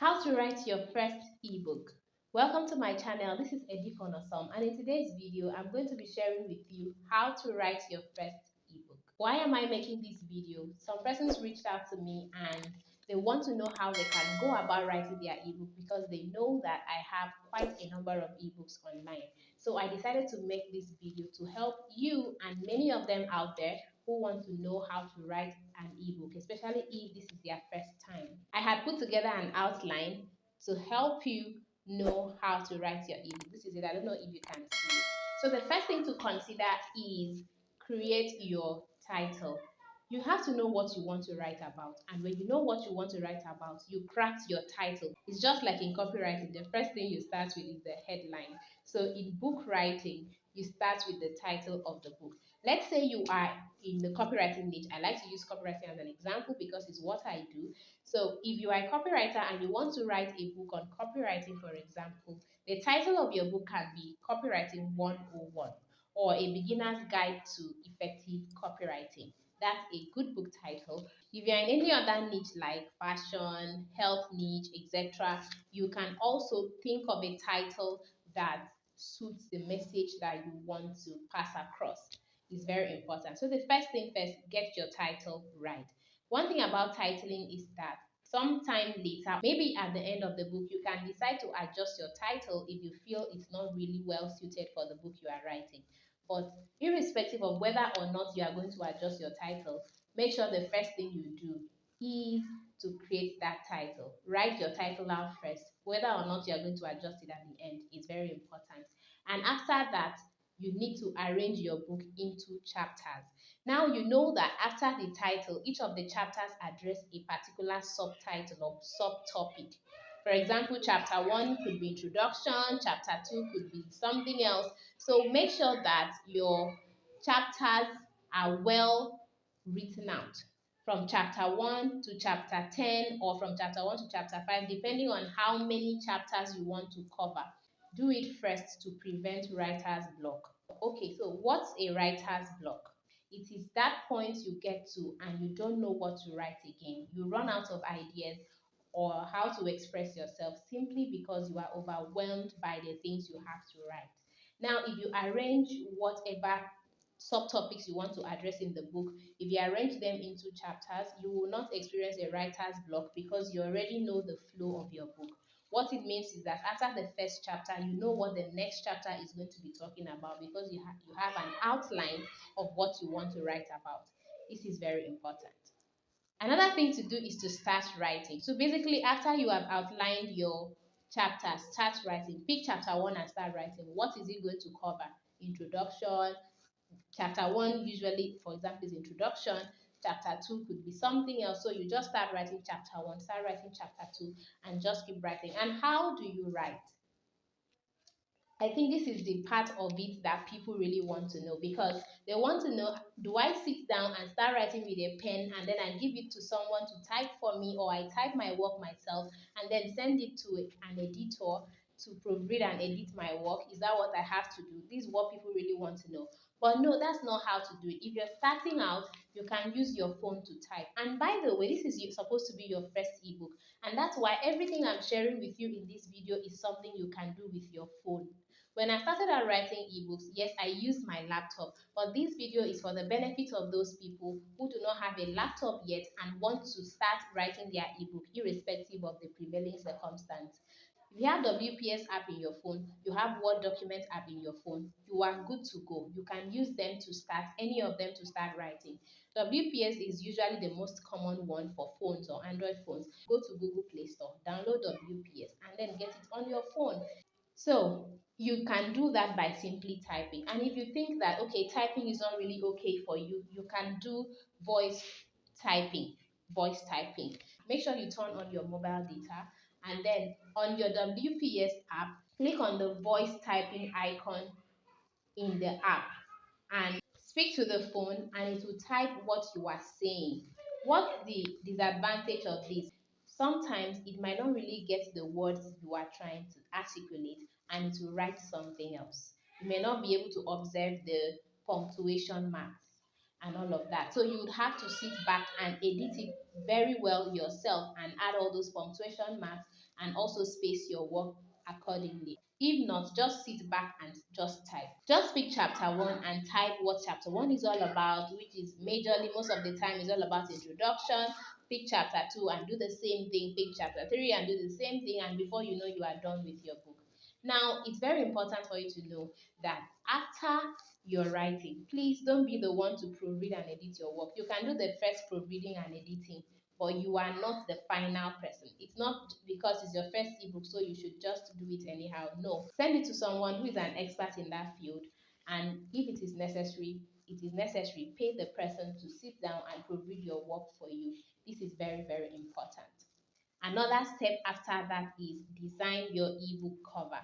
How to write your first ebook. Welcome to my channel. This is Edi from Ossom, and in today's video, I'm going to be sharing with you how to write your first ebook. Why am I making this video? Some persons reached out to me and they want to know how they can go about writing their ebook because they know that I have quite a number of ebooks online. So I decided to make this video to help you and many of them out there who want to know how to write an ebook, especially if this is their first time. I had put together an outline to help you know how to write your ebook. This is it. I don't know if you can see it. So the first thing to consider is create your title. You have to know what you want to write about, and when you know what you want to write about, you craft your title. It's just like in copywriting. The first thing you start with is the headline. So in book writing, you start with the title of the book. Let's say you are in the copywriting niche. I like to use copywriting as an example because it's what I do. So if you are a copywriter and you want to write a book on copywriting, for example, the title of your book can be Copywriting 101 or A Beginner's Guide to Effective Copywriting. That's a good book title. If you're in any other niche like fashion, health niche, etc., you can also think of a title that suits the message that you want to pass across. Is very important. So the first thing first, get your title right. One thing about titling is that sometime later, maybe at the end of the book, you can decide to adjust your title if you feel it's not really well suited for the book you are writing. But irrespective of whether or not you are going to adjust your title, make sure the first thing you do is to create that title. Write your title out first. Whether or not you are going to adjust it at the end is very important. And after that, you need to arrange your book into chapters. Now you know that after the title, each of the chapters address a particular subtitle or subtopic. For example, chapter 1 could be introduction, chapter 2 could be something else. So make sure that your chapters are well written out from chapter 1 to chapter 10 or from chapter 1 to chapter 5, depending on how many chapters you want to cover. Do it first to prevent writer's block. Okay, so what's a writer's block? It is that point you get to and you don't know what to write again. You run out of ideas or how to express yourself simply because you are overwhelmed by the things you have to write. Now, if you arrange whatever subtopics you want to address in the book, if you arrange them into chapters, you will not experience a writer's block because you already know the flow of your book. What it means is that after the first chapter, you know what the next chapter is going to be talking about because you have an outline of what you want to write about. This is very important. Another thing to do is to start writing. So basically, after you have outlined your chapter, start writing. Pick chapter 1 and start writing. What is it going to cover? Introduction. Chapter 1 usually, for example, is introduction. Chapter 2 could be something else. So you just start writing chapter 1, start writing chapter 2, and just keep writing. And how do you write? I think this is the part of it that people really want to know because they want to know, do I sit down and start writing with a pen and then I give it to someone to type for me, or I type my work myself and then send it to an editor to proofread and edit my work? Is that what I have to do? This is what people really want to know. But no, that's not how to do it. If you're starting out, you can use your phone to type. And by the way, this is supposed to be your first ebook. And that's why everything I'm sharing with you in this video is something you can do with your phone. When I started out writing ebooks, yes, I used my laptop, but this video is for the benefit of those people who do not have a laptop yet and want to start writing their ebook irrespective of the prevailing circumstance. If you have WPS app in your phone, you have Word document app in your phone, you are good to go. You can use them to start, any of them to start writing. WPS is usually the most common one for phones or Android phones. Go to Google Play Store, download WPS, and then get it on your phone. So you can do that by simply typing. And if you think that, okay, typing is not really okay for you, you can do voice typing. Voice typing. Make sure you turn on your mobile data and then on your WPS app, click on the voice typing icon in the app and speak to the phone and it will type what you are saying. What's the disadvantage of this? Sometimes it might not really get the words you are trying to articulate and it will write something else. You may not be able to observe the punctuation marks and all of that. So you would have to sit back and edit it very well yourself and add all those punctuation marks and also space your work accordingly. If not, just sit back and just type. Just pick chapter 1 and type what chapter 1 is all about, which is majorly most of the time is all about introduction. Pick chapter 2 and do the same thing. Pick chapter 3 and do the same thing, and before you know, you are done with your book. Now, it's very important for you to know that after your writing, please don't be the one to proofread and edit your work. You can do the first proofreading and editing, but you are not the final person. It's not because it's your first ebook, so you should just do it anyhow. No, send it to someone who is an expert in that field, and if it is necessary, it is necessary. Pay the person to sit down and proofread your work for you. This is very, very important. Another step after that is design your ebook cover.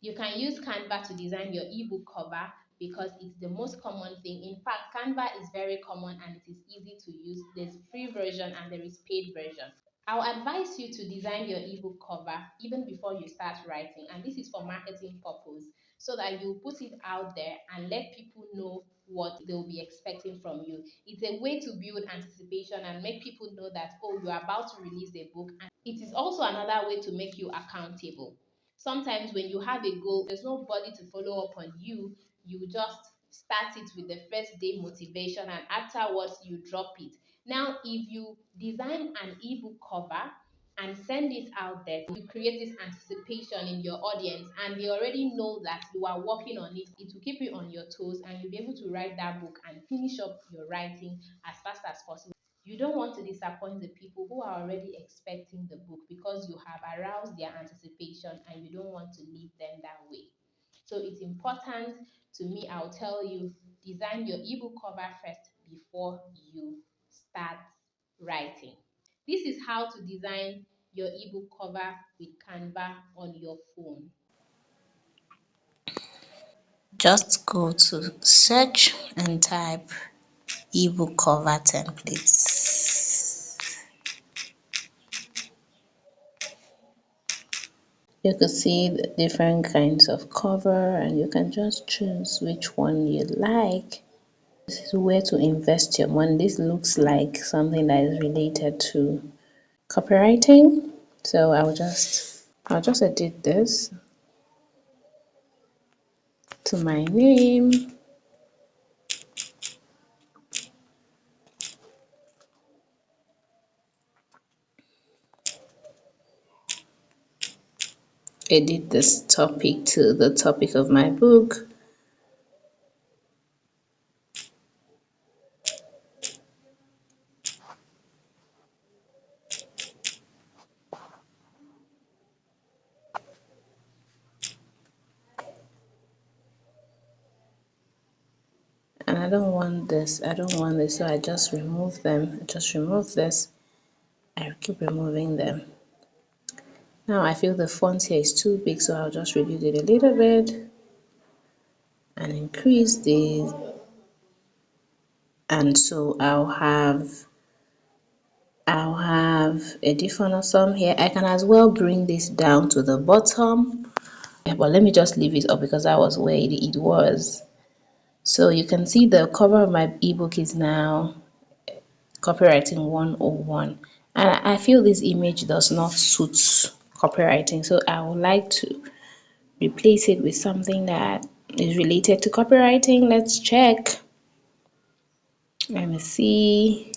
You can use Canva to design your ebook cover because it's the most common thing. In fact, Canva is very common and it is easy to use. There's free version and there is paid version. I'll advise you to design your ebook cover even before you start writing, and this is for marketing purpose, so that you put it out there and let people know what they'll be expecting from you. It's a way to build anticipation and make people know that, oh, you're about to release a book. And it is also another way to make you accountable. Sometimes when you have a goal, there's nobody to follow up on you. You just start it with the first day motivation, and afterwards you drop it. Now, if you design an ebook cover and send it out there, you create this anticipation in your audience, and they already know that you are working on it. It will keep you on your toes, and you'll be able to write that book and finish up your writing as fast as possible. You don't want to disappoint the people who are already expecting the book, because you have aroused their anticipation and you don't want to leave them that way. So it's important to me. I'll tell you, design your ebook cover first before you start writing. This is how to design your ebook cover with Canva on your phone. Just go to search and type ebook cover templates. You could see the different kinds of cover and you can just choose which one you like. This is where to invest your money. This looks like something that is related to copywriting. So I'll just edit this to my name. Edit this topic to the topic of my book. And I don't want this, so I just remove them. Just remove this. I keep removing them. Now I feel the font here is too big, so I'll just reduce it a little bit and increase this. And so I'll have a different Ossom here. I can as well bring this down to the bottom, but let me just leave it up because that was where it was. So you can see the cover of my ebook is now copywriting 101, and I feel this image does not suit copywriting, so I would like to replace it with something that is related to copywriting. Let's check. Let me see,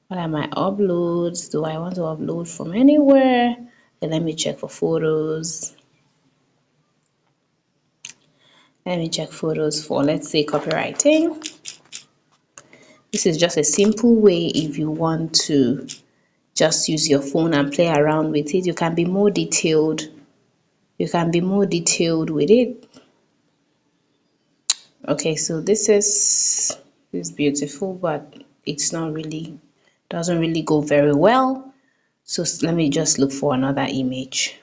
what are my uploads? Do I want to upload from anywhere? Okay, let me check for photos. Let me check photos for, let's say, copywriting. This is just a simple way if you want to just use your phone and play around with it. You can be more detailed. With it. Okay, so this is beautiful, but it's not really, doesn't really go very well. So let me just look for another image.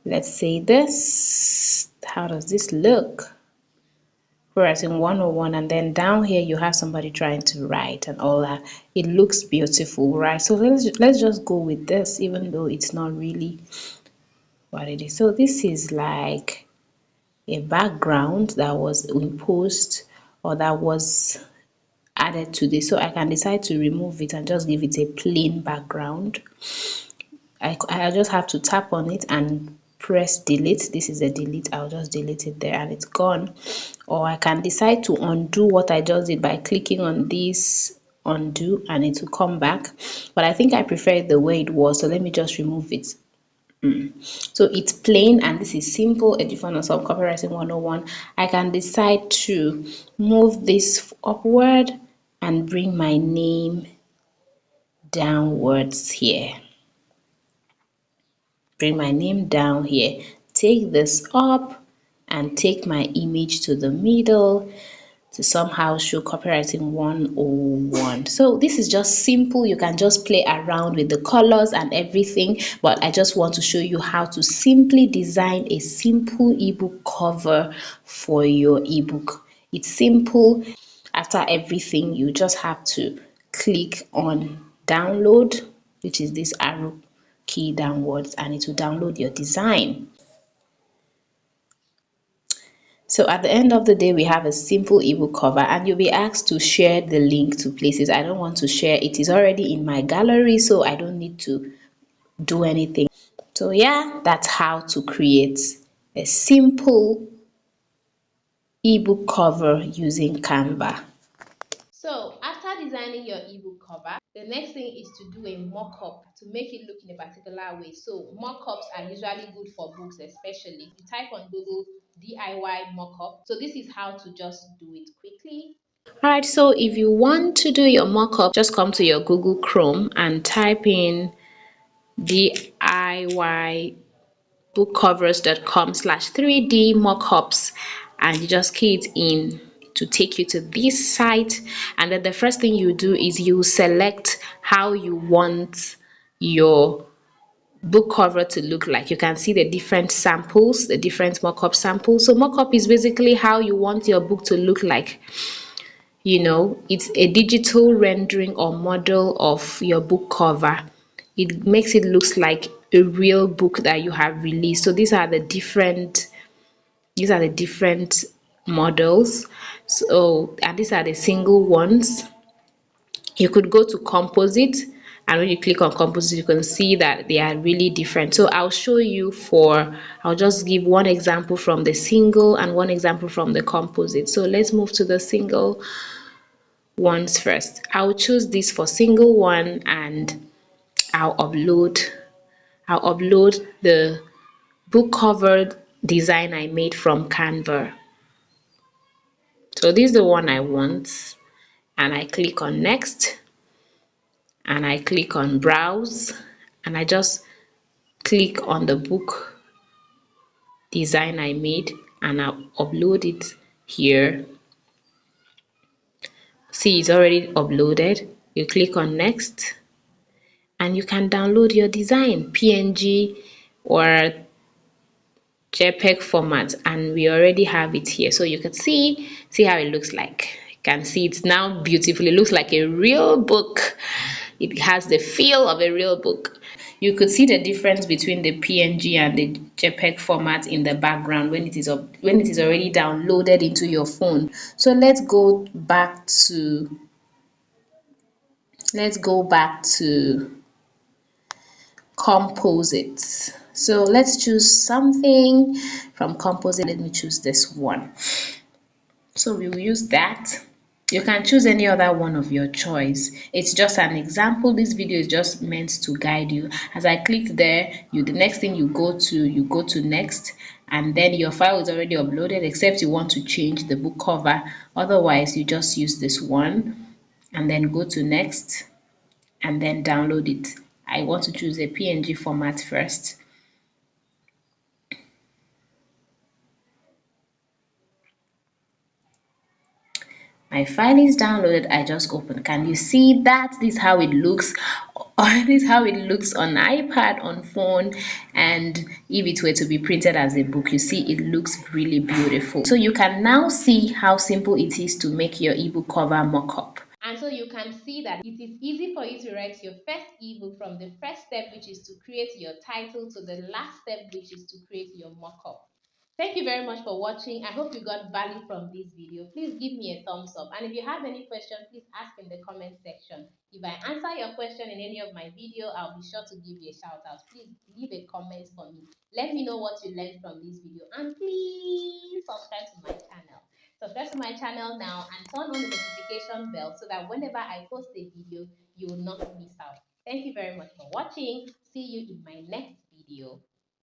Let's say this. How does this look? Whereas in 101, and then down here you have somebody trying to write and all that. It looks beautiful, right? So let's just go with this, even though it's not really what it is. So this is like a background that was imposed, or that was added to this. So I can decide to remove it and just give it a plain background. I just have to tap on it and press delete. This is a delete. I'll just delete it there and it's gone. Or I can decide to undo what I just did by clicking on this undo and it will come back. But I think I prefer it the way it was. So let me just remove it. So it's plain and this is simple edition of some copywriting 101. I can decide to move this upward and bring my name downwards here. Bring my name down here. Take this up and take my image to the middle to somehow show copywriting 101. So this is just simple. You can just play around with the colors and everything, but I just want to show you how to simply design a simple ebook cover for your ebook. It's simple. After everything, you just have to click on download, which is this arrow key downwards, and it will download your design. So at the end of the day, we have a simple ebook cover and you'll be asked to share the link to places. I don't want to share. It is already in my gallery, so I don't need to do anything. So yeah, that's how to create a simple ebook cover using Canva. So after designing your ebook cover, the next thing is to do a mock-up to make it look in a particular way. So mock-ups are usually good for books, especially. You type on Google DIY mock-up. So this is how to just do it quickly. Alright, so if you want to do your mock-up, just come to your Google Chrome and type in DIY bookcovers.com/3D mockups and you just key it in to take you to this site, and then the first thing you do is you select how you want your book cover to look like. You can see the different samples, the different mockup samples. So mockup is basically how you want your book to look like. It's a digital rendering or model of your book cover. It makes it looks like a real book that you have released. So these are the different models. So, and these are the single ones. You could go to composite, and when you click on composite you can see that they are really different. So I'll just give one example from the single and one example from the composite. So let's move to the single ones first. I'll choose this for single one and I'll upload I'll upload the book cover design I made from Canva. So this is the one I want, and I click on next and I click on browse and I just click on the book design I made and I'll upload it here. See, it's already uploaded. You click on next and you can download your design, PNG or JPEG format, and we already have it here. So you can see how it looks like. You can see it's now beautiful. It looks like a real book. It has the feel of a real book. You could see the difference between the PNG and the JPEG format in the background when it is already downloaded into your phone. So let's go back to composites. So let's choose something from composite. Let me choose this one. So we will use that. You can choose any other one of your choice. It's just an example. This video is just meant to guide you. As I clicked there, the next thing you go to next, and then your file is already uploaded except you want to change the book cover. Otherwise, you just use this one and then go to next and then download it. I want to choose a PNG format first. My file is downloaded. I just open. Can you see that? This is how it looks. This is how it looks on iPad, on phone, and if it were to be printed as a book, you see it looks really beautiful. So you can now see how simple it is to make your ebook cover mockup. And so you can see that it is easy for you to write your first ebook from the first step, which is to create your title, to the last step, which is to create your mockup. Thank you very much for watching. I hope you got value from this video. Please give me a thumbs up. And if you have any question, please ask in the comment section. If I answer your question in any of my video, I'll be sure to give you a shout out. Please leave a comment for me. Let me know what you learned from this video. And please subscribe to my channel. Subscribe to my channel now and turn on the notification bell so that whenever I post a video, you will not miss out. Thank you very much for watching. See you in my next video.